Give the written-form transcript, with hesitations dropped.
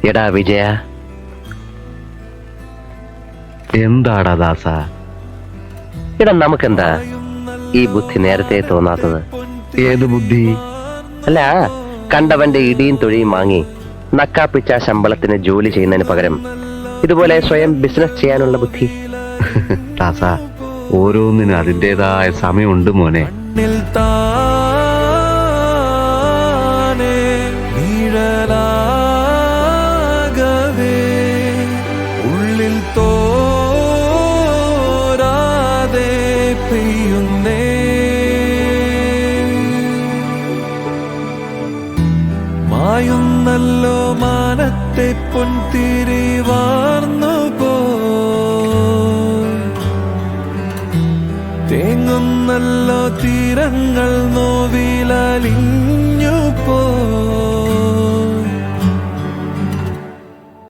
എടാ വിജയ, എന്താടാ ദാസ? എടാ നമുക്കെന്താ ഈ ബുദ്ധി നേരത്തെ തോന്നാത്തത്? ഏത് ബുദ്ധി? അല്ല, കണ്ടവന്റെ ഇടിയും തൊഴിയും വാങ്ങി നക്കാപ്പിച്ച ശമ്പളത്തിന് ജോലി ചെയ്യുന്നതിന് പകരം ഇതുപോലെ സ്വയം ബിസിനസ് ചെയ്യാനുള്ള ബുദ്ധി. ദാസ, ഓരോന്നിനും അതിൻ്റെതായ സമയമുണ്ട് മോനെ. ഉള്ളിൽ തോരാതെ പെയ്യുന്നേ, മായുന്നല്ലോ മാനത്തെ പൊൻതിരി വാർന്നു പോ, തേങ്ങുന്നല്ലോ തീരങ്ങൾ നോവിലലിഞ്ഞു പോ.